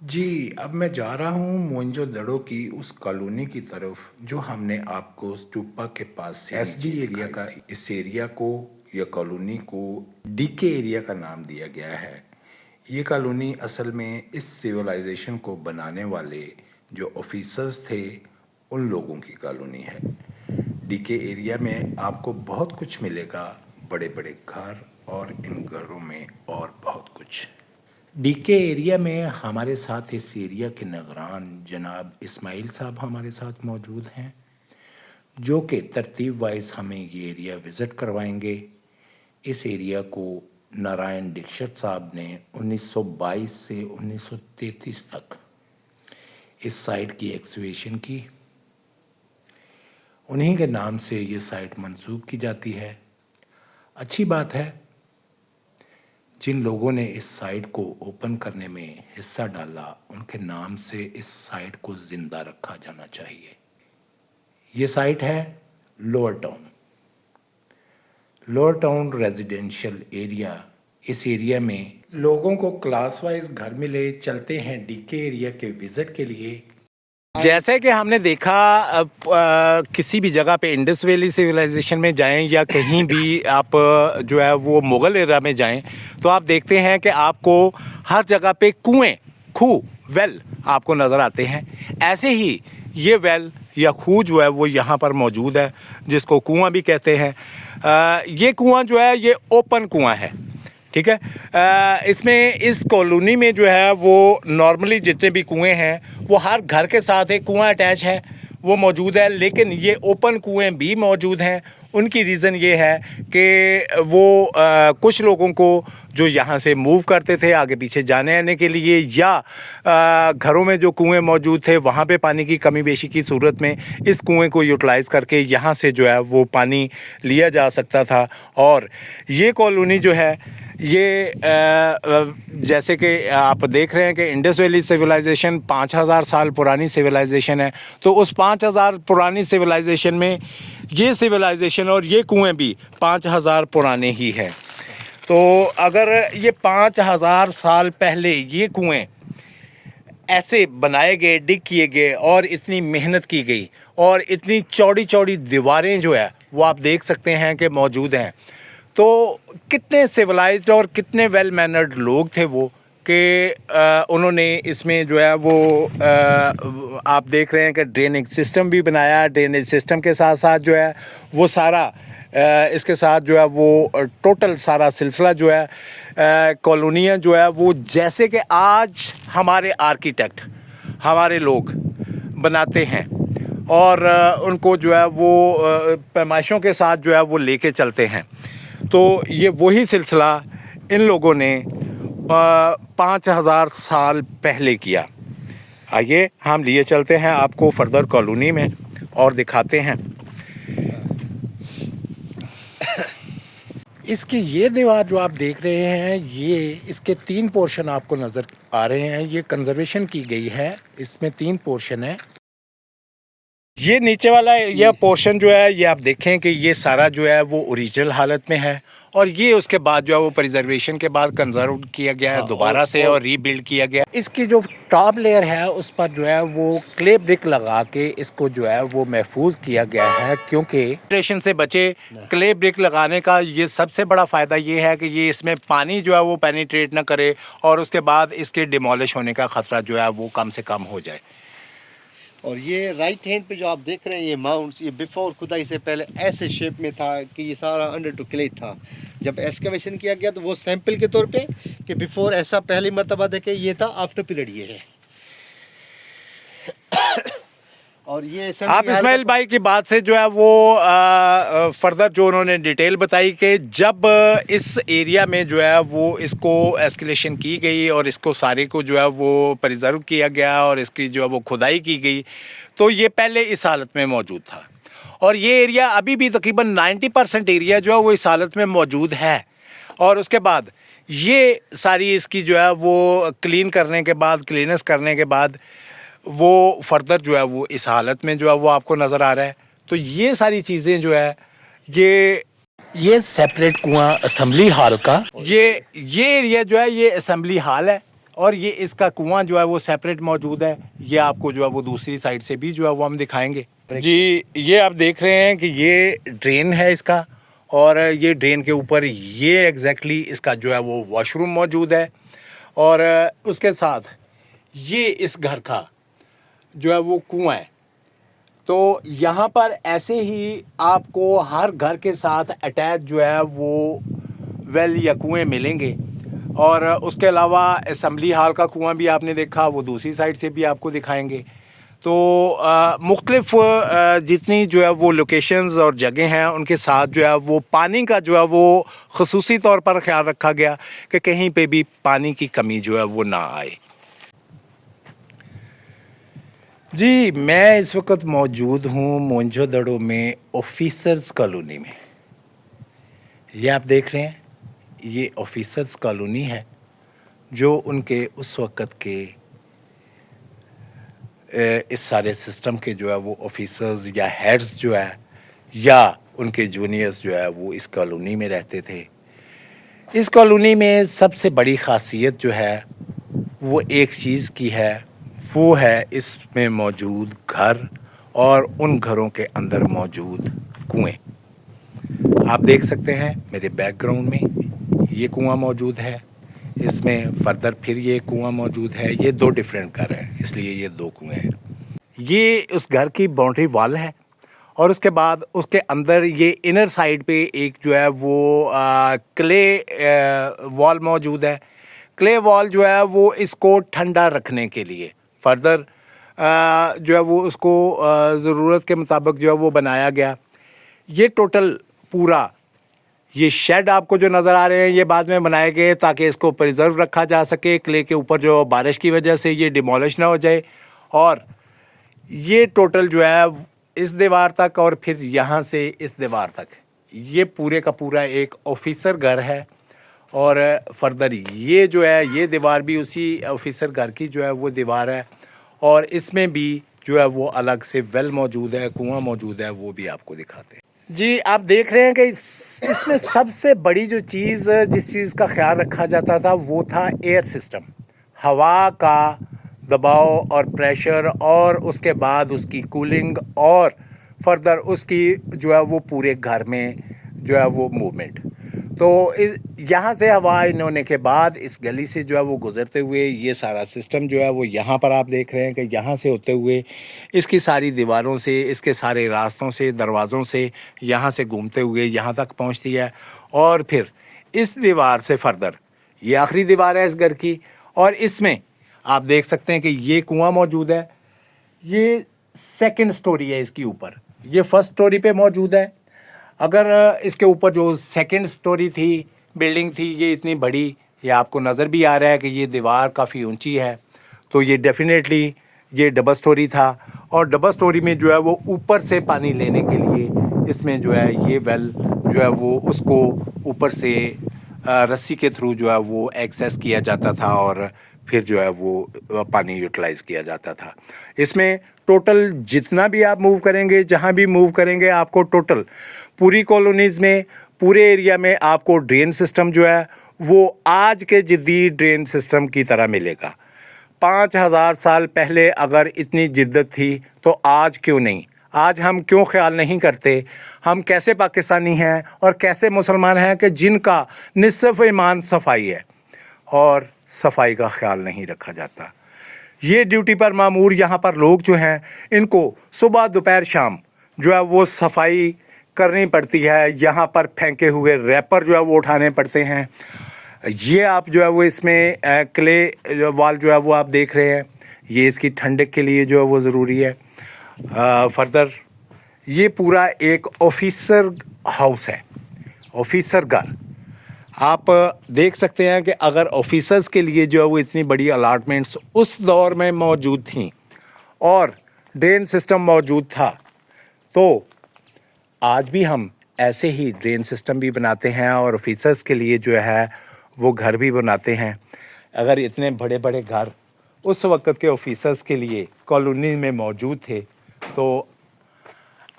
जी, अब मैं जा रहा हूँ मोइंजोदड़ो की उस कॉलोनी की तरफ जो हमने आपको स्टूपा के पास से एसजी एरिया का इस एरिया को या कॉलोनी को डीके एरिया का नाम दिया गया है। ये कॉलोनी असल में इस सिविलाइजेशन को बनाने वाले जो ऑफिसर्स थे उन लोगों की कॉलोनी है। डीके एरिया में आपको बहुत कुछ मिलेगा, बड़े बड़े घर और इन घरों में और बहुत कुछ। डीके एरिया में हमारे साथ इस एरिया के निगरान जनाब इस्माइल साहब हमारे साथ मौजूद हैं, जो कि तरतीब वाइज हमें ये एरिया विज़िट करवाएंगे। इस एरिया को नारायण दीक्षित साहब ने 1922 से 1933 तक इस साइट की एक्सवेशन की। उन्हीं के नाम से ये साइट मंसूब की जाती है। अच्छी बात है, जिन लोगों ने इस साइट को ओपन करने में हिस्सा डाला उनके नाम से इस साइट को ज़िंदा रखा जाना चाहिए। ये साइट है लोअर टाउन रेजिडेंशियल एरिया। इस एरिया में लोगों को क्लास वाइज घर मिले। चलते हैं डीके एरिया के विज़िट के लिए। जैसे कि हमने देखा किसी भी जगह पे इंडस वैली सिविलाइजेशन में जाएं या कहीं भी आप जो है वो मुग़ल एरा में जाएं तो आप देखते हैं कि आपको हर जगह पे कुएं, खूह, वेल आपको नज़र आते हैं। ऐसे ही ये वेल या खूह जो है वो यहाँ पर मौजूद है, जिसको कुआं भी कहते हैं। ये कुआं जो है ये ओपन कुआं है, ठीक है। इसमें इस कॉलोनी में जो है वो नॉर्मली जितने भी कुएं हैं वो हर घर के साथ एक कुआं अटैच है, वो मौजूद है। लेकिन ये ओपन कुएं भी मौजूद हैं। उनकी रीज़न ये है कि वो कुछ लोगों को जो यहाँ से मूव करते थे आगे पीछे जाने आने के लिए, या घरों में जो कुएं मौजूद थे वहाँ पे पानी की कमी बेशी की सूरत में इस कुएं को यूटिलाइज़ करके यहाँ से जो है वो पानी लिया जा सकता था। और ये कॉलोनी जो है ये जैसे कि आप देख रहे हैं कि इंडस वैली सिविलाइजेशन 5000 साल पुरानी सिविलाइजेशन है, तो उस 5000 पुरानी सिविलाइजेशन में ये सिविलाइजेशन और ये कुएं भी 5000 पुराने ही हैं। तो अगर ये 5000 साल पहले ये कुएं ऐसे बनाए गए, डिग किए गए और इतनी मेहनत की गई और इतनी चौड़ी चौड़ी दीवारें जो है वो आप देख सकते हैं कि मौजूद हैं, तो कितने सिविलाइज्ड और कितने वेल मैनर्ड लोग थे वो कि उन्होंने इसमें जो है वो आप देख रहे हैं कि ड्रेनेज सिस्टम भी बनाया। ड्रेनेज सिस्टम के साथ साथ जो है वो सारा इसके साथ जो है वो टोटल सारा सिलसिला जो है कॉलोनियाँ जो है वो जैसे कि आज हमारे आर्किटेक्ट हमारे लोग बनाते हैं और उनको जो है वो पैमाइशों के साथ जो है वो लेके चलते हैं, तो ये वही सिलसिला इन लोगों ने 5000 साल पहले किया। आइए हम लिए चलते हैं आपको फर्दर कॉलोनी में और दिखाते हैं। इसकी ये दीवार जो आप देख रहे हैं, ये इसके 3 पोर्शन आपको नज़र आ रहे हैं। ये कंजर्वेशन की गई है, इसमें 3 पोर्शन है। ये नीचे वाला यह पोर्शन जो है ये आप देखें कि ये सारा जो है वो ओरिजिनल हालत में है, और ये उसके बाद जो है वो प्रिजर्वेशन के बाद कंजर्व किया गया है दोबारा से और रीबिल्ड किया गया। इसकी जो टॉप लेयर है उस पर जो है वो क्ले ब्रिक लगा के इसको जो है वो महफूज किया गया है, क्योंकि पेनिट्रेशन से बचे। क्ले ब्रिक लगाने का ये सबसे बड़ा फ़ायदा ये है कि ये इसमें पानी जो है वो पेनिट्रेट ना करे और उसके बाद इसके डिमोलिश होने का ख़तरा जो है वो कम से कम हो जाए। और ये राइट हैंड पे जो आप देख रहे हैं ये माउंट्स, ये बिफोर खुदाई से पहले ऐसे शेप में था कि ये सारा अंडर टू क्ले था। जब एक्सकवेशन किया गया तो वो सैंपल के तौर पे कि बिफोर ऐसा पहली मर्तबा देखे ये था, आफ्टर पीरियड ये है। और ये आप इस्माइल भाई की बात से जो है वो फर्दर जो उन्होंने डिटेल बताई कि जब इस एरिया में जो है वो इसको एस्केलेशन की गई और इसको सारे को जो है वो प्रिजर्व किया गया और इसकी जो है वो खुदाई की गई, तो ये पहले इस हालत में मौजूद था। और ये एरिया अभी भी तकरीबन 90% एरिया जो है वो इस हालत में मौजूद है। और उसके बाद ये सारी इसकी जो है वो क्लीन करने के बाद, क्लीनेस करने के बाद वो फर्दर जो है वो इस हालत में जो है वो आपको नज़र आ रहा है। तो ये सारी चीज़ें जो है ये सेपरेट कुआं असेंबली हॉल का ये एरिया जो है ये असेंबली हॉल है। और ये इसका कुआं जो है वो सेपरेट मौजूद है। ये आपको जो है वो दूसरी साइड से भी जो है वो हम दिखाएंगे। जी, ये आप देख रहे हैं कि ये ड्रेन है इसका, और ये ड्रेन के ऊपर ये एग्जैक्टली इसका जो है वो वॉशरूम मौजूद है। और उसके साथ ये इस घर का जो है वो कुआं है। तो यहाँ पर ऐसे ही आपको हर घर के साथ अटैच जो है वो वेल या कुएं मिलेंगे। और उसके अलावा असम्बली हाल का कुआं भी आपने देखा, वो दूसरी साइड से भी आपको दिखाएंगे। तो मुख्तलिफ जितनी जो है वो लोकेशंस और जगह हैं उनके साथ जो है वो पानी का जो है वो ख़ुसूसी तौर पर ख्याल रखा गया कि कहीं पे भी पानी की कमी जो है वो ना आए। जी, मैं इस वक्त मौजूद हूँ मोइंजोदड़ो में ऑफिसर्स कॉलोनी में। ये आप देख रहे हैं, ये ऑफिसर्स कॉलोनी है जो उनके उस वक़्त के इस सारे सिस्टम के जो है वो ऑफिसर्स या हेड्स जो है या उनके जूनियर्स जो है वो इस कॉलोनी में रहते थे। इस कॉलोनी में सबसे बड़ी ख़ासियत जो है वो एक चीज़ की है, वो है इसमें मौजूद घर और उन घरों के अंदर मौजूद कुएं। आप देख सकते हैं मेरे बैकग्राउंड में ये कुआं मौजूद है, इसमें फर्दर फिर ये कुआं मौजूद है। ये दो डिफरेंट घर हैं, इसलिए ये दो कुएं हैं। ये उस घर की बाउंड्री वॉल है, और उसके बाद उसके अंदर ये इनर साइड पे एक जो है वो क्ले वॉल मौजूद है। क्ले वॉल जो है वो इसको ठंडा रखने के लिए फर्दर जो है वो उसको ज़रूरत के मुताबिक जो है वो बनाया गया। ये टोटल पूरा ये शेड आपको जो नज़र आ रहे हैं ये बाद में बनाए गए ताकि इसको प्रिजर्व रखा जा सके। क्ले के ऊपर जो बारिश की वजह से ये डिमोलिश ना हो जाए। और ये टोटल जो है इस दीवार तक और फिर यहाँ से इस दीवार तक ये पूरे का पूरा एक ऑफिसर घर है। और फर्दर ये जो है ये दीवार भी उसी ऑफिसर घर की जो है वो दीवार है, और इसमें भी जो है वो अलग से वेल मौजूद है, कुआं मौजूद है, वो भी आपको दिखाते हैं। जी, आप देख रहे हैं कि इसमें सबसे बड़ी जो चीज़ जिस चीज़ का ख्याल रखा जाता था वो था एयर सिस्टम, हवा का दबाव और प्रेशर, और उसके बाद उसकी कूलिंग, और फर्दर उसकी जो है वो पूरे घर में जो है वो मूवमेंट। तो इस यहाँ से हवा इन होने के बाद इस गली से जो है वो गुज़रते हुए ये सारा सिस्टम जो है वो यहाँ पर आप देख रहे हैं कि यहाँ से होते हुए इसकी सारी दीवारों से, इसके सारे रास्तों से, दरवाज़ों से, यहाँ से घूमते हुए यहाँ तक पहुँचती है। और फिर इस दीवार से फर्दर ये आखिरी दीवार है इस घर की, और इसमें आप देख सकते हैं कि ये कुआं मौजूद है। ये सेकंड स्टोरी है इसके ऊपर, ये फर्स्ट स्टोरी पे मौजूद है। अगर इसके ऊपर जो सेकंड स्टोरी थी, बिल्डिंग थी, ये इतनी बड़ी, ये आपको नज़र भी आ रहा है कि ये दीवार काफ़ी ऊंची है, तो ये डेफिनेटली ये डबल स्टोरी था। और डबल स्टोरी में जो है वो ऊपर से पानी लेने के लिए इसमें जो है ये वेल जो है वो उसको ऊपर से रस्सी के थ्रू जो है वो एक्सेस किया जाता था, और फिर जो है वो पानी यूटिलाइज़ किया जाता था। इसमें टोटल जितना भी आप मूव करेंगे, जहाँ भी मूव करेंगे, आपको टोटल पूरी कॉलोनीज़ में, पूरे एरिया में आपको ड्रेन सिस्टम जो है वो आज के जदीद ड्रेन सिस्टम की तरह मिलेगा। 5000 साल पहले अगर इतनी जिद्दत थी तो आज क्यों नहीं? आज हम क्यों ख्याल नहीं करते? हम कैसे पाकिस्तानी हैं और कैसे मुसलमान हैं कि जिनका निस्फ़ ईमान सफाई है और सफाई का ख्याल नहीं रखा जाता। ये ड्यूटी पर मामूर यहाँ पर लोग जो हैं इनको सुबह दोपहर शाम जो है वो सफाई करनी पड़ती है। यहाँ पर फेंके हुए रैपर जो है वो उठाने पड़ते हैं। ये आप जो है वो इसमें क्ले वॉल जो है वो आप देख रहे हैं, ये इसकी ठंडक के लिए जो है वो ज़रूरी है। फर्दर ये पूरा एक ऑफिसर हाउस है, ऑफिसर घर। आप देख सकते हैं कि अगर ऑफिसर्स के लिए जो है वो इतनी बड़ी अलाटमेंट्स उस दौर में मौजूद थी और ड्रेन सिस्टम मौजूद था, तो आज भी हम ऐसे ही ड्रेन सिस्टम भी बनाते हैं और ऑफिसर्स के लिए जो है वो घर भी बनाते हैं। अगर इतने बड़े बड़े घर उस वक़्त के ऑफिसर्स के लिए कॉलोनी में मौजूद थे, तो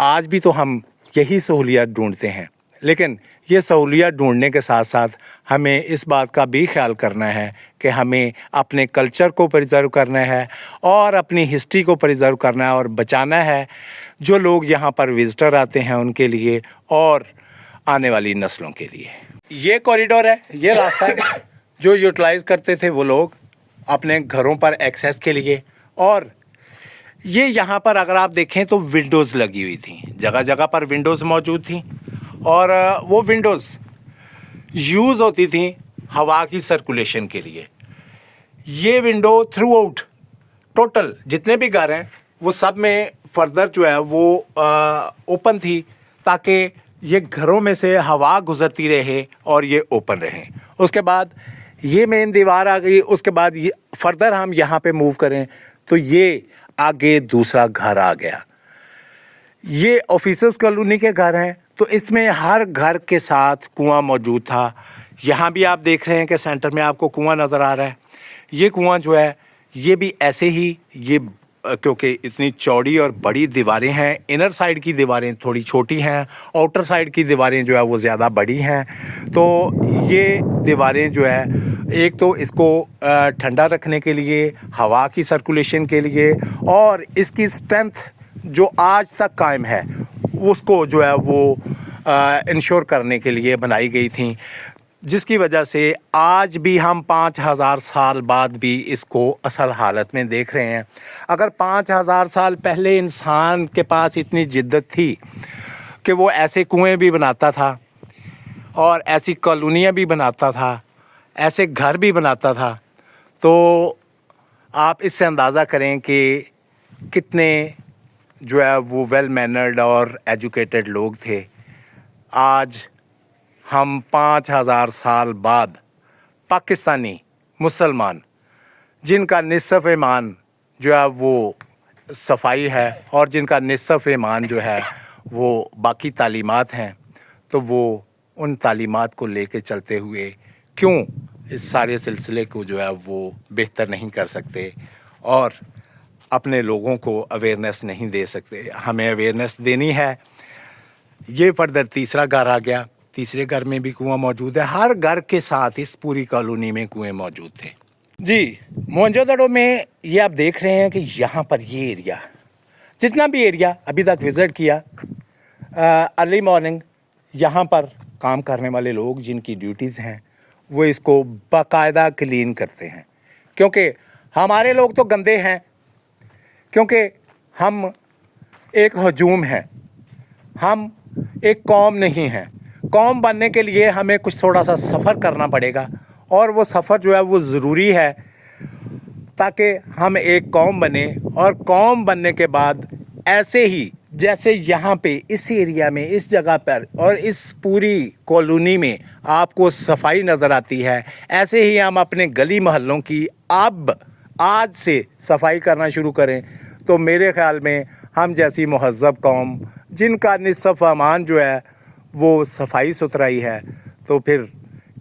आज भी तो हम यही सहूलियत ढूंढते हैं। लेकिन ये सहूलियत ढूंढने के साथ साथ हमें इस बात का भी ख्याल करना है कि हमें अपने कल्चर को प्रिजर्व करना है और अपनी हिस्ट्री को प्रिजर्व करना है और बचाना है, जो लोग यहाँ पर विजिटर आते हैं उनके लिए और आने वाली नस्लों के लिए। ये कॉरिडोर है, ये रास्ता है जो यूटिलाइज़ करते थे वो लोग अपने घरों पर एक्सेस के लिए। और ये यहाँ पर अगर आप देखें तो विंडोज़ लगी हुई थी, जगह जगह पर विंडोज़ मौजूद थी और वो विंडोज़ यूज़ होती थी हवा की सर्कुलेशन के लिए। ये विंडो थ्रू आउट टोटल जितने भी घर हैं वो सब में फर्दर जो है वो ओपन थी, ताकि ये घरों में से हवा गुजरती रहे और ये ओपन रहे। उसके बाद ये मेन दीवार आ गई। उसके बाद ये फर्दर हम यहाँ पे मूव करें तो ये आगे दूसरा घर आ गया। ये ऑफिसर्स कॉलोनी के घर हैं, तो इसमें हर घर के साथ कुआं मौजूद था। यहाँ भी आप देख रहे हैं कि सेंटर में आपको कुआं नज़र आ रहा है। ये कुआं जो है ये भी ऐसे ही, ये क्योंकि इतनी चौड़ी और बड़ी दीवारें हैं, इनर साइड की दीवारें थोड़ी छोटी हैं, आउटर साइड की दीवारें जो है वो ज़्यादा बड़ी हैं। तो ये दीवारें जो है एक तो इसको ठंडा रखने के लिए, हवा की सर्कुलेशन के लिए और इसकी स्ट्रेंथ जो आज तक कायम है उसको जो है वो इंश्योर करने के लिए बनाई गई थी, जिसकी वजह से आज भी हम 5000 साल बाद भी इसको असल हालत में देख रहे हैं। अगर 5000 साल पहले इंसान के पास इतनी जिद्दत थी कि वो ऐसे कुएं भी बनाता था और ऐसी कॉलोनियाँ भी बनाता था, ऐसे घर भी बनाता था, तो आप इससे अंदाज़ा करें कि कितने जो है वो वेल मैनर्ड और एजुकेटेड लोग थे। आज हम 5000 साल बाद पाकिस्तानी मुसलमान, जिनका निसफ़ ईमान जो है वो सफाई है और जिनका निसफ़ ईमान जो है वो बाकी तालीमात हैं, तो वो उन तालीमात को लेके चलते हुए क्यों इस सारे सिलसिले को जो है वो बेहतर नहीं कर सकते और अपने लोगों को अवेयरनेस नहीं दे सकते। हमें अवेयरनेस देनी है। ये फर्दर तीसरा घर आ गया। तीसरे घर में भी कुआं मौजूद है। हर घर के साथ इस पूरी कॉलोनी में कुएं मौजूद थे। जी, मोहनजोदड़ो में ये आप देख रहे हैं कि यहाँ पर ये एरिया, जितना भी एरिया अभी तक विज़िट किया, अर्ली मॉर्निंग यहाँ पर काम करने वाले लोग जिनकी ड्यूटीज़ हैं वो इसको बाकायदा क्लीन करते हैं, क्योंकि हमारे लोग तो गंदे हैं, क्योंकि हम एक हजूम हैं, हम एक कौम नहीं हैं। कौम बनने के लिए हमें कुछ थोड़ा सा सफ़र करना पड़ेगा और वो सफ़र जो है वो ज़रूरी है ताकि हम एक कौम बने। और कौम बनने के बाद ऐसे ही जैसे यहाँ पे इस एरिया में, इस जगह पर और इस पूरी कॉलोनी में आपको सफाई नज़र आती है, ऐसे ही हम अपने गली मोहल्लों की अब आज से सफाई करना शुरू करें तो मेरे ख़्याल में हम जैसी महज़्ज़ब कौम जिनका निसफ़ ईमान जो है वो सफाई सुथराई है, तो फिर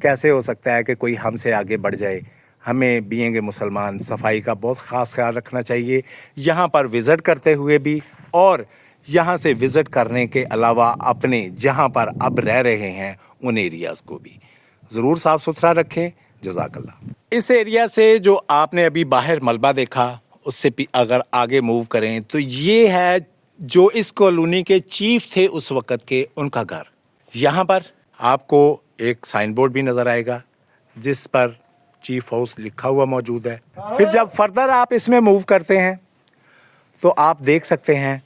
कैसे हो सकता है कि कोई हमसे आगे बढ़ जाए। हमें बीइंग ए मुसलमान सफाई का बहुत ख़ास ख्याल रखना चाहिए, यहाँ पर विज़िट करते हुए भी और यहाँ से विज़िट करने के अलावा अपने जहाँ पर अब रह रहे हैं उन एरियाज़ को भी ज़रूर साफ़ सुथरा रखें। जज़ाकल्लाह। इस एरिया से जो आपने अभी बाहर मलबा देखा उससे भी अगर आगे मूव करें तो ये है जो इस कॉलोनी के चीफ थे उस वक़्त के, उनका घर। यहाँ पर आपको एक साइन बोर्ड भी नज़र आएगा जिस पर चीफ हाउस लिखा हुआ मौजूद है। फिर जब फर्दर आप इसमें मूव करते हैं तो आप देख सकते हैं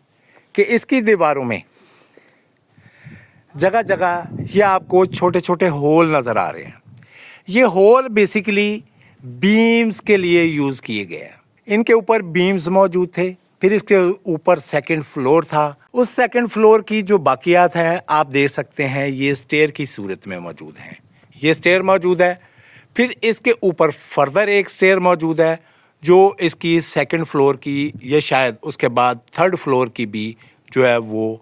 कि इसकी दीवारों में जगह जगह ये आपको छोटे छोटे होल नज़र आ रहे हैं। ये होल बेसिकली बीम्स के लिए यूज़ किए गए हैं। इनके ऊपर बीम्स मौजूद थे। फिर इसके ऊपर सेकंड फ्लोर था। उस सेकंड फ्लोर की जो बाकियात हैं आप देख सकते हैं, ये स्टेयर की सूरत में मौजूद हैं। ये स्टेयर मौजूद है। फिर इसके ऊपर फर्दर एक स्टेयर मौजूद है जो इसकी सेकंड फ्लोर की, ये शायद उसके बाद थर्ड फ्लोर की भी जो है वो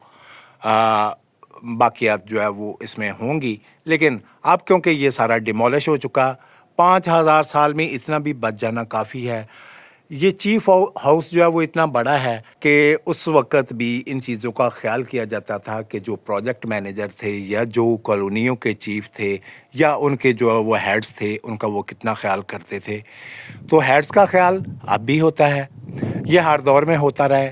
बाकियात जो है वो इसमें होंगी। लेकिन अब क्योंकि ये सारा डिमोलिश हो चुका, 5000 साल में इतना भी बच जाना काफ़ी है। یہ چیف ہاؤس جو ہے وہ اتنا بڑا ہے کہ اس وقت بھی ان چیزوں کا خیال کیا جاتا تھا کہ جو پروجیکٹ مینیجر تھے یا جو کالونیوں کے چیف تھے یا ان کے جو وہ ہیڈز تھے ان کا وہ کتنا خیال کرتے تھے. تو ہیڈز کا خیال اب بھی ہوتا ہے, یہ ہر دور میں ہوتا رہا ہے,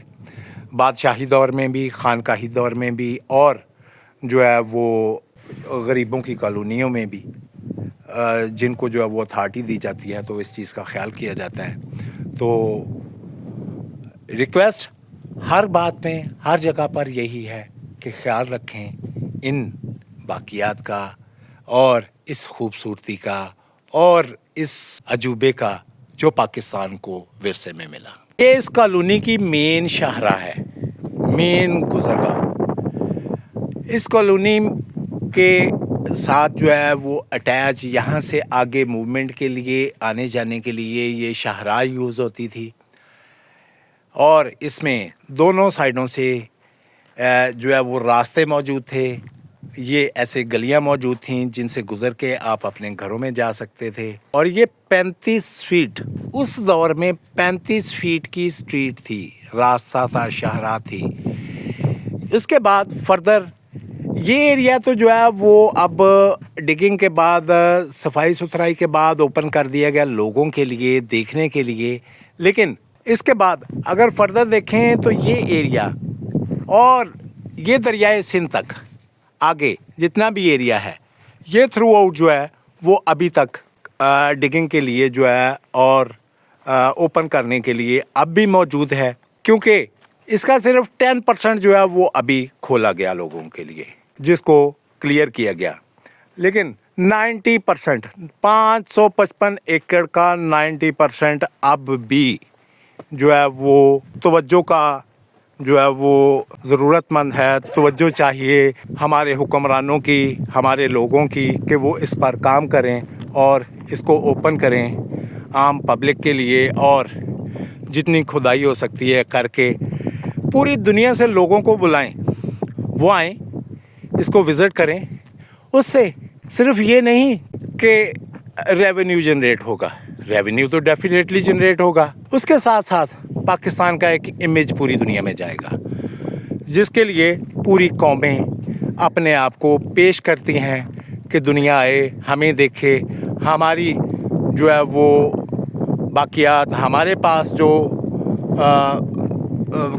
بادشاہی دور میں بھی, خانقاہی دور میں بھی, اور جو ہے وہ غریبوں کی کالونیوں میں بھی جن کو جو ہے وہ اتھارٹی دی جاتی ہے تو اس چیز کا خیال کیا جاتا ہے. تو ریکویسٹ ہر بات میں ہر جگہ پر یہی ہے کہ خیال رکھیں ان باقیات کا اور اس خوبصورتی کا اور اس عجوبے کا جو پاکستان کو ورثے میں ملا. یہ اس کالونی کی مین شاہراہ ہے, مین گزرگاہ. اس کالونی کے ساتھ جو ہے وہ اٹیچ یہاں سے آگے موومنٹ کے لیے آنے جانے کے لیے یہ شاہراہ یوز ہوتی تھی, اور اس میں دونوں سائڈوں سے جو ہے وہ راستے موجود تھے. یہ ایسے گلیاں موجود تھیں جن سے گزر کے آپ اپنے گھروں میں جا سکتے تھے, اور یہ 35 فیٹ اس دور میں 35 فیٹ کی سٹریٹ تھی, راستہ تھا, شاہراہ تھی. اس کے بعد فردر یہ ایریا تو جو ہے وہ اب ڈگنگ کے بعد, صفائی ستھرائی کے بعد اوپن کر دیا گیا لوگوں کے لیے دیکھنے کے لیے. لیکن اس کے بعد اگر فردر دیکھیں تو یہ ایریا اور یہ دریائے سندھ تک آگے جتنا بھی ایریا ہے یہ تھرو آؤٹ جو ہے وہ ابھی تک ڈگنگ کے لیے جو ہے اور اوپن کرنے کے لیے اب بھی موجود ہے, کیونکہ اس کا صرف 10% جو ہے وہ ابھی کھولا گیا لوگوں کے لیے, جس کو کلیئر کیا گیا. لیکن 90% 555 ایکڑ کا 90% اب بھی جو ہے وہ توجہ کا جو ہے وہ ضرورت مند ہے. توجہ چاہیے ہمارے حکمرانوں کی, ہمارے لوگوں کی, کہ وہ اس پر کام کریں اور اس کو اوپن کریں عام پبلک کے لیے, اور جتنی کھدائی ہو سکتی ہے کر کے پوری دنیا سے لوگوں کو بلائیں, وہ آئیں, اس کو وزٹ کریں. اس سے صرف یہ نہیں کہ ریونیو جنریٹ ہوگا, ریونیو تو ڈیفینیٹلی جنریٹ ہوگا, اس کے ساتھ ساتھ پاکستان کا ایک امیج پوری دنیا میں جائے گا, جس کے لیے پوری قومیں اپنے آپ کو پیش کرتی ہیں کہ دنیا آئے, ہمیں دیکھے, ہماری جو ہے وہ باقیات, ہمارے پاس جو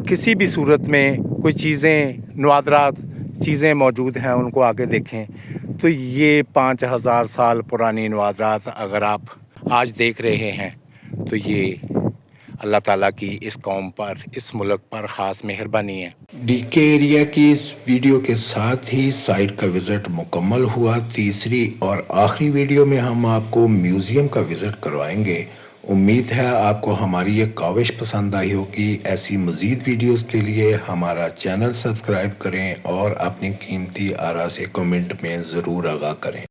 کسی بھی صورت میں کوئی چیزیں, نوادرات چیزیں موجود ہیں ان کو آگے دیکھیں. تو یہ 5000 سال پرانی نوادرات اگر آپ آج دیکھ رہے ہیں تو یہ اللہ تعالیٰ کی اس قوم پر, اس ملک پر خاص مہربانی ہے. ڈی کے ایریا کی اس ویڈیو کے ساتھ ہی سائٹ کا وزٹ مکمل ہوا. تیسری اور آخری ویڈیو میں ہم آپ کو میوزیم کا وزٹ کروائیں گے. امید ہے آپ کو ہماری یہ کاوش پسند آئی ہوگی. ایسی مزید ویڈیوز کے لیے ہمارا چینل سبسکرائب کریں اور اپنی قیمتی آراء سے کمنٹ میں ضرور آگاہ کریں.